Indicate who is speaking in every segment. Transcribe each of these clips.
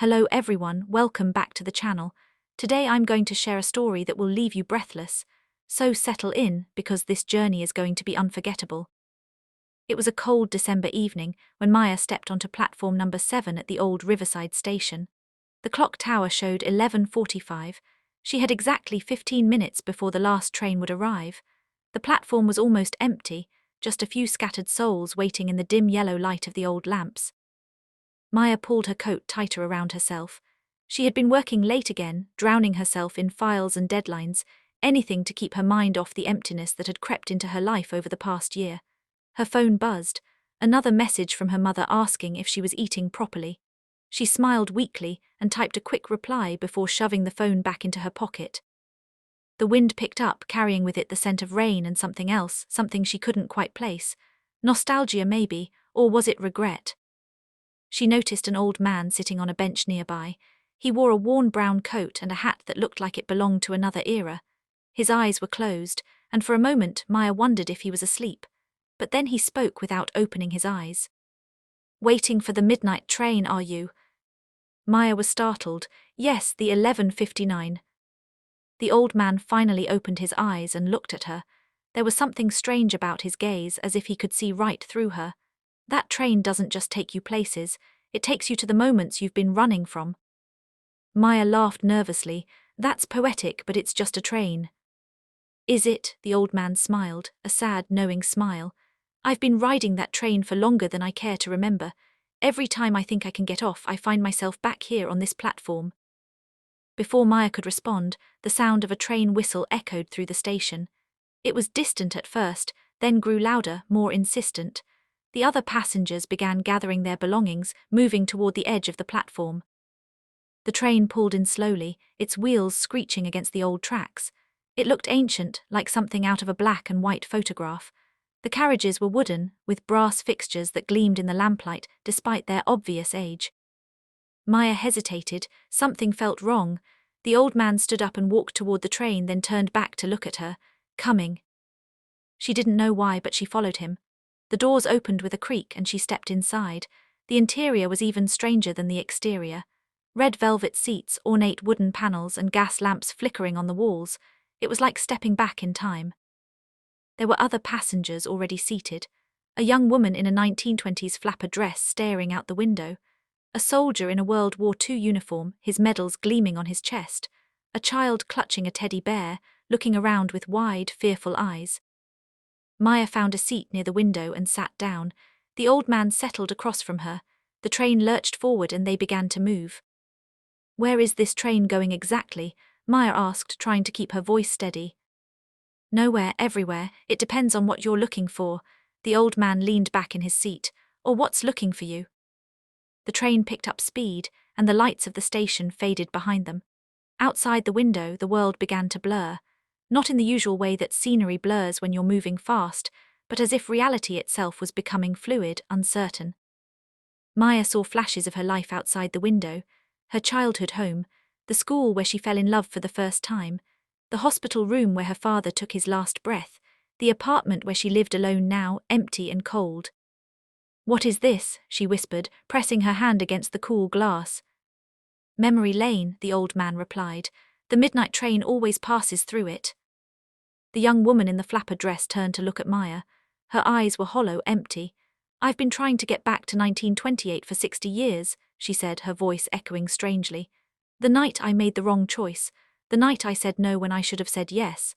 Speaker 1: Hello everyone, welcome back to the channel. Today I'm going to share a story that will leave you breathless. So settle in, because this journey is going to be unforgettable. It was a cold December evening when Maya stepped onto platform number 7 at the old Riverside station. The clock tower showed 11:45. She had exactly 15 minutes before the last train would arrive. The platform was almost empty, just a few scattered souls waiting in the dim yellow light of the old lamps. Maya pulled her coat tighter around herself. She had been working late again, drowning herself in files and deadlines, anything to keep her mind off the emptiness that had crept into her life over the past year. Her phone buzzed, another message from her mother asking if she was eating properly. She smiled weakly and typed a quick reply before shoving the phone back into her pocket. The wind picked up, carrying with it the scent of rain and something else, something she couldn't quite place. Nostalgia maybe, or was it regret? She noticed an old man sitting on a bench nearby. He wore a worn brown coat and a hat that looked like it belonged to another era. His eyes were closed, and for a moment Maya wondered if he was asleep. But then he spoke without opening his eyes. "Waiting for the midnight train, are you?" Maya was startled. Yes, the 11:59. The old man finally opened his eyes and looked at her. There was something strange about his gaze, as if he could see right through her. That train doesn't just take you places, it takes you to the moments you've been running from. Maya laughed nervously. "That's poetic, but it's just a train." "Is it?" The old man smiled, a sad, knowing smile. "I've been riding that train for longer than I care to remember. Every time I think I can get off, I find myself back here on this platform." Before Maya could respond, the sound of a train whistle echoed through the station. It was distant at first, then grew louder, more insistent. The other passengers began gathering their belongings, moving toward the edge of the platform. The train pulled in slowly, its wheels screeching against the old tracks. It looked ancient, like something out of a black and white photograph. The carriages were wooden, with brass fixtures that gleamed in the lamplight, despite their obvious age. Maya hesitated. Something felt wrong. The old man stood up and walked toward the train, then turned back to look at her. "Coming." She didn't know why, but she followed him. The doors opened with a creak and she stepped inside. The interior was even stranger than the exterior. Red velvet seats, ornate wooden panels, and gas lamps flickering on the walls. It was like stepping back in time. There were other passengers already seated. A young woman in a 1920s flapper dress staring out the window. A soldier in a World War II uniform, his medals gleaming on his chest. A child clutching a teddy bear, looking around with wide, fearful eyes. Maya found a seat near the window and sat down. The old man settled across from her. The train lurched forward and they began to move. "Where is this train going exactly?" Maya asked, trying to keep her voice steady. "Nowhere, everywhere. It depends on what you're looking for." The old man leaned back in his seat. "Or what's looking for you?" The train picked up speed, and the lights of the station faded behind them. Outside the window, the world began to blur. Not in the usual way that scenery blurs when you're moving fast, but as if reality itself was becoming fluid, uncertain. Maya saw flashes of her life outside the window, her childhood home, the school where she fell in love for the first time, the hospital room where her father took his last breath, the apartment where she lived alone now, empty and cold. "What is this?" she whispered, pressing her hand against the cool glass. "Memory Lane," the old man replied. "The midnight train always passes through it." The young woman in the flapper dress turned to look at Maya. Her eyes were hollow, empty. "I've been trying to get back to 1928 for 60 years, she said, her voice echoing strangely. "The night I made the wrong choice, the night I said no when I should have said yes."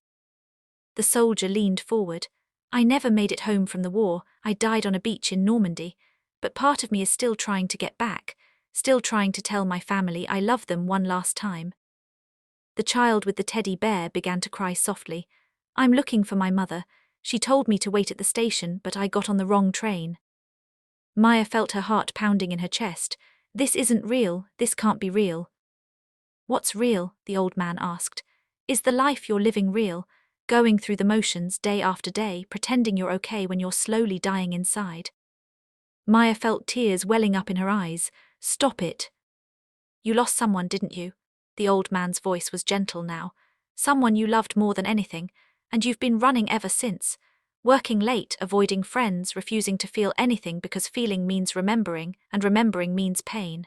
Speaker 1: The soldier leaned forward. "I never made it home from the war. I died on a beach in Normandy. But part of me is still trying to get back, still trying to tell my family I love them one last time." The child with the teddy bear began to cry softly. "I'm looking for my mother. She told me to wait at the station, but I got on the wrong train." Maya felt her heart pounding in her chest. "This isn't real. This can't be real." "What's real?" the old man asked. "Is the life you're living real? Going through the motions day after day, pretending you're okay when you're slowly dying inside?" Maya felt tears welling up in her eyes. "Stop it." "You lost someone, didn't you?" The old man's voice was gentle now. "Someone you loved more than anything, and you've been running ever since. Working late, avoiding friends, refusing to feel anything because feeling means remembering, and remembering means pain."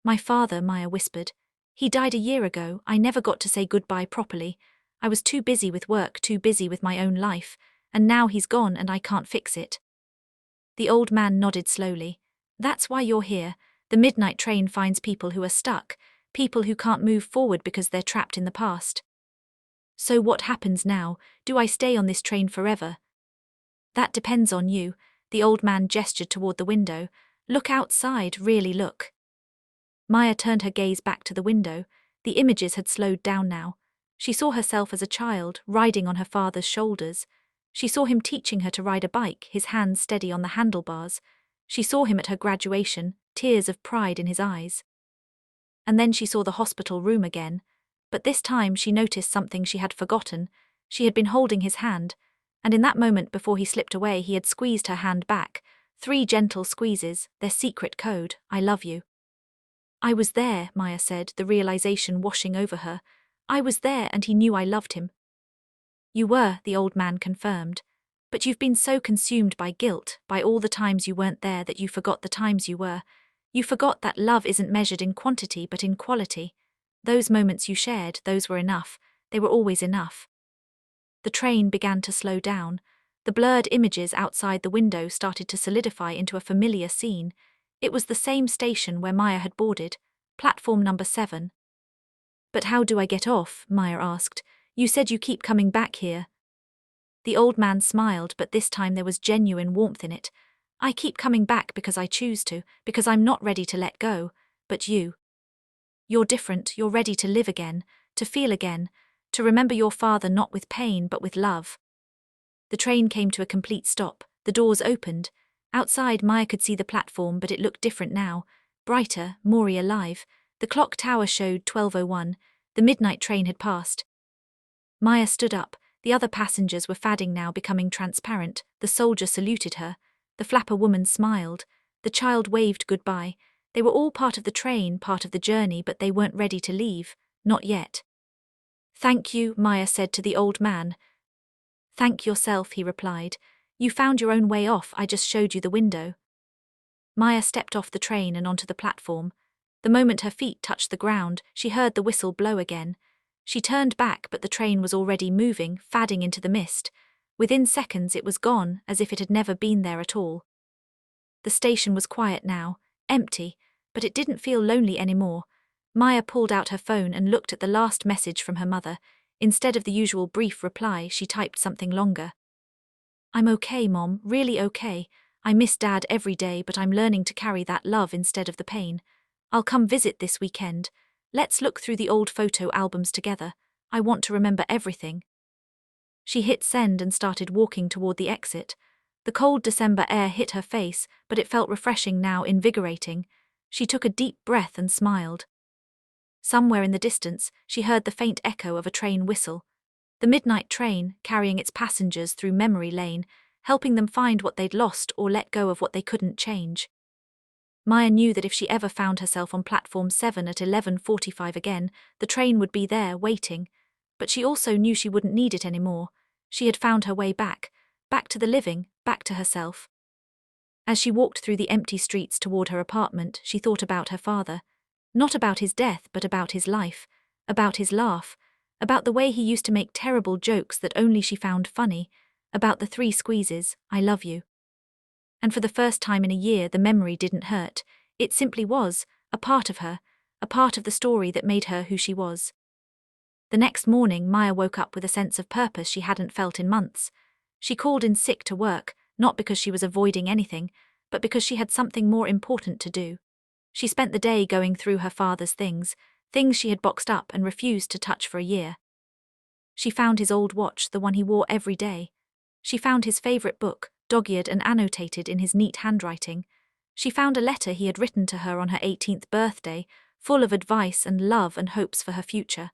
Speaker 1: My father, Maya whispered. He died a year ago. I never got to say goodbye properly. I was too busy with work, too busy with my own life, and now he's gone and I can't fix it. The old man nodded slowly. That's why you're here. The midnight train finds people who are stuck, people who can't move forward because they're trapped in the past. So what happens now? Do I stay on this train forever? That depends on you. The old man gestured toward the window. Look outside, really look. Maya turned her gaze back to the window. The images had slowed down now. She saw herself as a child, riding on her father's shoulders. She saw him teaching her to ride a bike, his hands steady on the handlebars. She saw him at her graduation, tears of pride in his eyes. And then she saw the hospital room again. But this time she noticed something she had forgotten. She had been holding his hand, and in that moment before he slipped away he had squeezed her hand back. 3 gentle squeezes, their secret code, I love you. I was there, Maya said, the realization washing over her. I was there and he knew I loved him. You were, the old man confirmed. But you've been so consumed by guilt, by all the times you weren't there, that you forgot the times you were. You forgot that love isn't measured in quantity but in quality. Those moments you shared, those were enough. They were always enough. The train began to slow down. The blurred images outside the window started to solidify into a familiar scene. It was the same station where Maya had boarded, platform number 7. But how do I get off? Maya asked. You said you keep coming back here. The old man smiled, but this time there was genuine warmth in it. I keep coming back because I choose to, because I'm not ready to let go. But you're different, you're ready to live again, to feel again, to remember your father not with pain but with love. The train came to a complete stop. The doors opened. Outside, Maya could see the platform, but it looked different now. Brighter, more alive. The clock tower showed 12:01. The midnight train had passed. Maya stood up. The other passengers were fading now, becoming transparent. The soldier saluted her. The flapper woman smiled. The child waved goodbye. They were all part of the train, part of the journey, but they weren't ready to leave. Not yet. Thank you, Maya said to the old man. Thank yourself, he replied. You found your own way off, I just showed you the window. Maya stepped off the train and onto the platform. The moment her feet touched the ground, she heard the whistle blow again. She turned back, but the train was already moving, fading into the mist. Within seconds it was gone, as if it had never been there at all. The station was quiet now, empty, but it didn't feel lonely anymore. Maya pulled out her phone and looked at the last message from her mother. Instead of the usual brief reply, she typed something longer. I'm okay, Mom, really okay. I miss Dad every day, but I'm learning to carry that love instead of the pain. I'll come visit this weekend. Let's look through the old photo albums together. I want to remember everything. She hit send and started walking toward the exit. The cold December air hit her face, but it felt refreshing now, invigorating. She took a deep breath and smiled. Somewhere in the distance, she heard the faint echo of a train whistle. The midnight train, carrying its passengers through memory lane, helping them find what they'd lost or let go of what they couldn't change. Maya knew that if she ever found herself on platform 7 at 11:45 again, the train would be there, waiting. But she also knew she wouldn't need it anymore. She had found her way back, back to the living, back to herself. As she walked through the empty streets toward her apartment, she thought about her father. Not about his death, but about his life, about his laugh, about the way he used to make terrible jokes that only she found funny, about the 3 squeezes, I love you. And for the first time in a year, the memory didn't hurt. It simply was, a part of her, a part of the story that made her who she was. The next morning, Maya woke up with a sense of purpose she hadn't felt in months. She called in sick to work, not because she was avoiding anything, but because she had something more important to do. She spent the day going through her father's things she had boxed up and refused to touch for a year. She found his old watch, the one he wore every day. She found his favorite book, dog-eared and annotated in his neat handwriting. She found a letter he had written to her on her 18th birthday, full of advice and love and hopes for her future.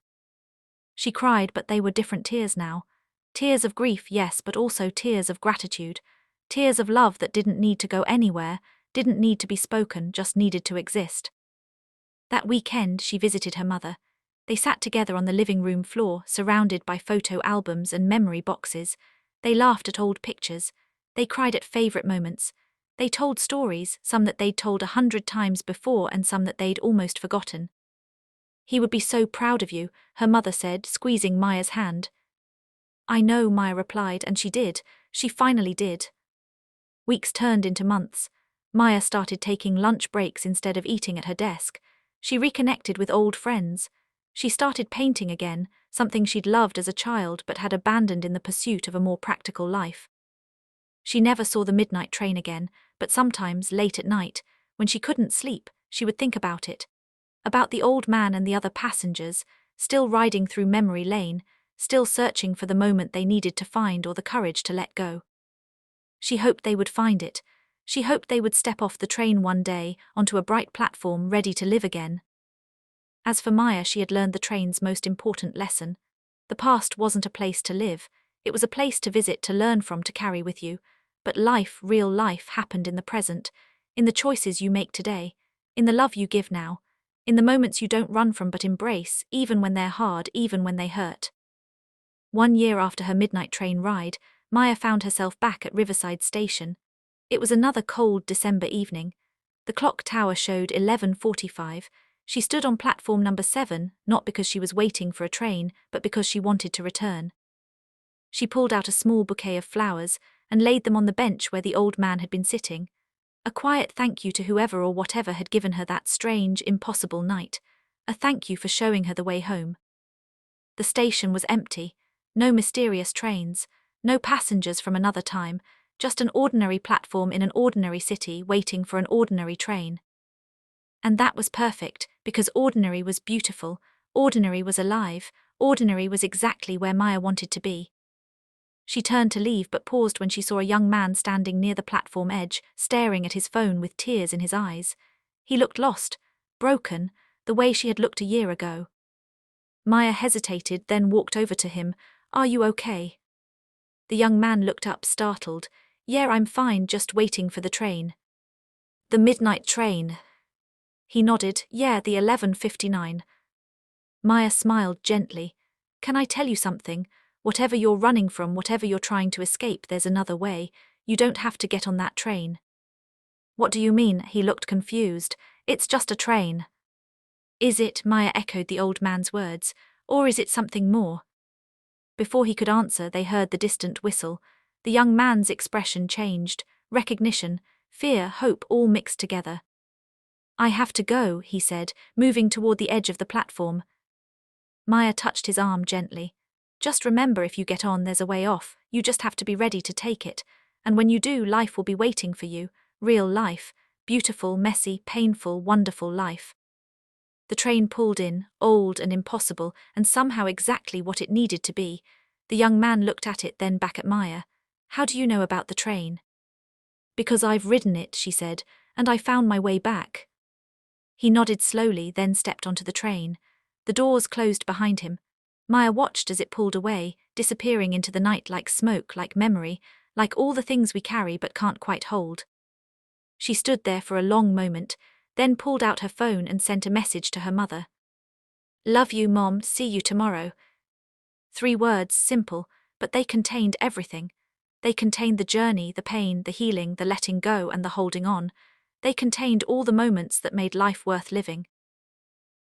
Speaker 1: She cried, but they were different tears now. Tears of grief, yes, but also tears of gratitude. Tears of love that didn't need to go anywhere, didn't need to be spoken, just needed to exist. That weekend, she visited her mother. They sat together on the living room floor, surrounded by photo albums and memory boxes. They laughed at old pictures. They cried at favorite moments. They told stories, some that they'd told 100 times before and some that they'd almost forgotten. "He would be so proud of you," her mother said, squeezing Maya's hand. "I know," Maya replied, and she did. She finally did. Weeks turned into months. Maya started taking lunch breaks instead of eating at her desk. She reconnected with old friends. She started painting again, something she'd loved as a child but had abandoned in the pursuit of a more practical life. She never saw the midnight train again, but sometimes, late at night, when she couldn't sleep, she would think about it. About the old man and the other passengers, still riding through memory lane, still searching for the moment they needed to find or the courage to let go. She hoped they would find it. She hoped they would step off the train one day, onto a bright platform ready to live again. As for Maya, she had learned the train's most important lesson. The past wasn't a place to live, it was a place to visit, to learn from, to carry with you. But life, real life, happened in the present, in the choices you make today, in the love you give now, in the moments you don't run from but embrace, even when they're hard, even when they hurt. 1 year after her midnight train ride, Maya found herself back at Riverside Station. It was another cold December evening. The clock tower showed 11:45. She stood on platform number 7, not because she was waiting for a train, but because she wanted to return. She pulled out a small bouquet of flowers and laid them on the bench where the old man had been sitting. A quiet thank you to whoever or whatever had given her that strange, impossible night. A thank you for showing her the way home. The station was empty. No mysterious trains. No passengers from another time. Just an ordinary platform in an ordinary city waiting for an ordinary train. And that was perfect, because ordinary was beautiful, ordinary was alive, ordinary was exactly where Maya wanted to be. She turned to leave but paused when she saw a young man standing near the platform edge, staring at his phone with tears in his eyes. He looked lost, broken, the way she had looked a year ago. Maya hesitated, then walked over to him. "Are you okay?" The young man looked up, startled. "Yeah, I'm fine, just waiting for the train." "The midnight train?" He nodded. "Yeah, the 11:59. Maya smiled gently. "Can I tell you something? Whatever you're running from, whatever you're trying to escape, there's another way. You don't have to get on that train." "What do you mean?" He looked confused. "It's just a train." "Is it?" Maya echoed the old man's words. "Or is it something more?" Before he could answer, they heard the distant whistle. The young man's expression changed. Recognition, fear, hope, all mixed together. "I have to go," he said, moving toward the edge of the platform. Maya touched his arm gently. "Just remember, if you get on, there's a way off. You just have to be ready to take it. And when you do, life will be waiting for you. Real life. Beautiful, messy, painful, wonderful life." The train pulled in, old and impossible, and somehow exactly what it needed to be. The young man looked at it, then back at Maya. "How do you know about the train?" "Because I've ridden it," she said, "and I found my way back." He nodded slowly, then stepped onto the train. The doors closed behind him. Maya watched as it pulled away, disappearing into the night like smoke, like memory, like all the things we carry but can't quite hold. She stood there for a long moment, then pulled out her phone and sent a message to her mother. "Love you, Mom, see you tomorrow." 3 words, simple, but they contained everything. They contained the journey, the pain, the healing, the letting go and the holding on. They contained all the moments that made life worth living.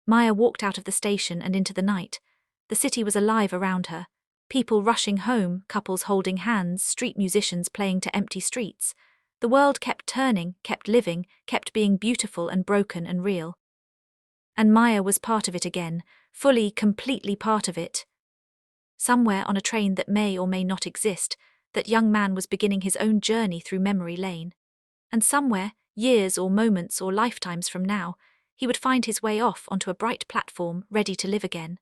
Speaker 1: Maya walked out of the station and into the night. The city was alive around her. People rushing home, couples holding hands, street musicians playing to empty streets. The world kept turning, kept living, kept being beautiful and broken and real. And Maya was part of it again, fully, completely part of it. Somewhere on a train that may or may not exist, that young man was beginning his own journey through memory lane. And somewhere, years or moments or lifetimes from now, he would find his way off onto a bright platform, ready to live again.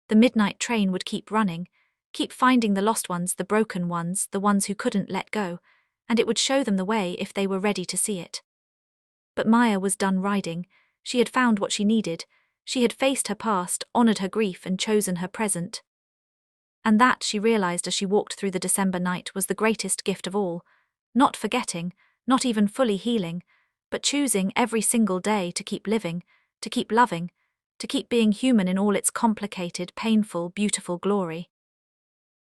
Speaker 1: The midnight train would keep running, keep finding the lost ones, the broken ones, the ones who couldn't let go, and it would show them the way if they were ready to see it. But Maya was done riding. She had found what she needed. She had faced her past, honored her grief, and chosen her present. And that, she realized as she walked through the December night, was the greatest gift of all. Not forgetting, not even fully healing, but choosing every single day to keep living, to keep loving, to keep being human in all its complicated, painful, beautiful glory.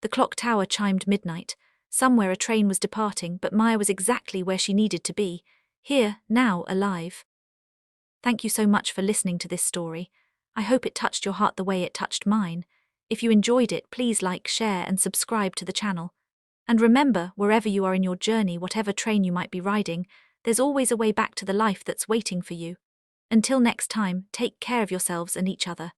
Speaker 1: The clock tower chimed midnight. Somewhere a train was departing, but Maya was exactly where she needed to be, here, now, alive. Thank you so much for listening to this story. I hope it touched your heart the way it touched mine. If you enjoyed it, please like, share, and subscribe to the channel. And remember, wherever you are in your journey, whatever train you might be riding, there's always a way back to the life that's waiting for you. Until next time, take care of yourselves and each other.